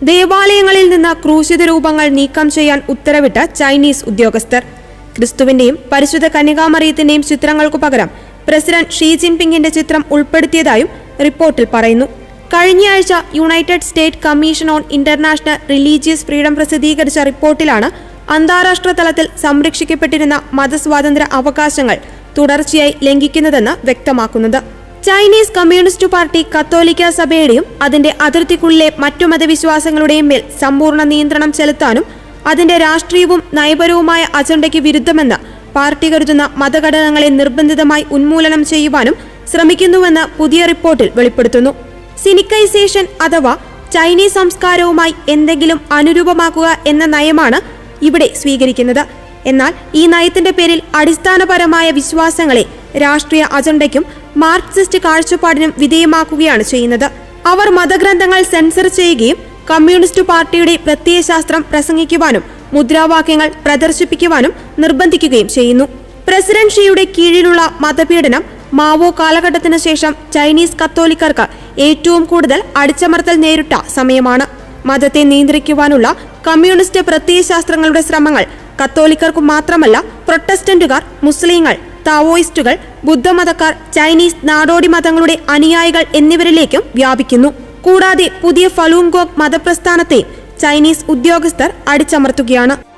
ദേവാലയങ്ങളിൽ നിന്ന് ക്രൂശിത രൂപങ്ങൾ നീക്കം ചെയ്യാൻ ഉത്തരവിട്ട ചൈനീസ് ഉദ്യോഗസ്ഥർ. ക്രിസ്തുവിന്റെയും പരിശുദ്ധ കന്യകാമറിയത്തിന്റെയും ചിത്രങ്ങൾക്കു പകരം പ്രസിഡന്റ് ഷീ ജിൻപിങ്ങിന്റെ ചിത്രം ഉൾപ്പെടുത്തിയതായും റിപ്പോർട്ടിൽ പറയുന്നു. കഴിഞ്ഞയാഴ്ച United state commission on international religious freedom പ്രസിദ്ധീകരിച്ച റിപ്പോർട്ടിലാണ് അന്താരാഷ്ട്ര തലത്തിൽ സംരക്ഷിക്കപ്പെട്ടിരുന്ന മതസ്വാതന്ത്ര്യ അവകാശങ്ങൾ തുടർച്ചയായി ലംഘിക്കുന്നതെന്ന് വ്യക്തമാക്കുന്നത്. ചൈനീസ് കമ്മ്യൂണിസ്റ്റ് പാർട്ടി കത്തോലിക്ക സഭയുടെയും അതിന്റെ അതിർത്തിക്കുള്ളിലെ മറ്റു മതവിശ്വാസങ്ങളുടെയും മേൽ സമ്പൂർണ്ണ നിയന്ത്രണം ചെലുത്താനും അതിന്റെ രാഷ്ട്രീയവും നയപരവുമായ അജണ്ടയ്ക്ക് വിരുദ്ധമെന്ന് പാർട്ടി കരുതുന്ന മതഘടകങ്ങളെ നിർബന്ധിതമായി ഉന്മൂലനം ചെയ്യുവാനും ശ്രമിക്കുന്നുവെന്ന് പുതിയ റിപ്പോർട്ടിൽ വെളിപ്പെടുത്തുന്നു. സിനിക്കൈസേഷൻ അഥവാ ചൈനീസ് സംസ്കാരവുമായി എന്തെങ്കിലും അനുരൂപമാക്കുക എന്ന നയമാണ് ഇവിടെ സ്വീകരിക്കുന്നത്. എന്നാൽ ഈ നയത്തിന്റെ പേരിൽ അടിസ്ഥാനപരമായ വിശ്വാസങ്ങളെ രാഷ്ട്രീയ അജണ്ടയ്ക്കും മാർക്സിസ്റ്റ് കാഴ്ചപ്പാടിനും വിധേയമാക്കുകയാണ് ചെയ്യുന്നത്. അവർ മതഗ്രന്ഥങ്ങൾ സെൻസർ ചെയ്യുകയും കമ്മ്യൂണിസ്റ്റ് പാർട്ടിയുടെ പ്രത്യയശാസ്ത്രം പ്രസംഗിക്കുവാനും മുദ്രാവാക്യങ്ങൾ പ്രദർശിപ്പിക്കുവാനും നിർബന്ധിക്കുകയും ചെയ്യുന്നു. പ്രസിഡന്റ് ഷിയുടെ കീഴിലുള്ള മതപീഡനം മാവോ കാലഘട്ടത്തിന് ശേഷം ചൈനീസ് കത്തോലിക്കർക്ക് ഏറ്റവും കൂടുതൽ അടിച്ചമർത്തൽ നേരിട്ട സമയമാണ്. മതത്തെ നിയന്ത്രിക്കുവാനുള്ള കമ്മ്യൂണിസ്റ്റ് പ്രത്യയശാസ്ത്രങ്ങളുടെ ശ്രമങ്ങൾ കത്തോലിക്കർക്കു മാത്രമല്ല, പ്രൊട്ടസ്റ്റന്റുകാർ, മുസ്ലിങ്ങൾ, താവോയിസ്റ്റുകൾ, ബുദ്ധമതക്കാർ, ചൈനീസ് നാടോടി മതങ്ങളുടെ അനുയായികൾ എന്നിവരിലേക്കും വ്യാപിക്കുന്നു. കൂടാതെ പുതിയ ഫലൂൺ ഗോങ് മതപ്രസ്ഥാനത്തെ ചൈനീസ് ഉദ്യോഗസ്ഥർ അടിച്ചമർത്തുകയാണ്.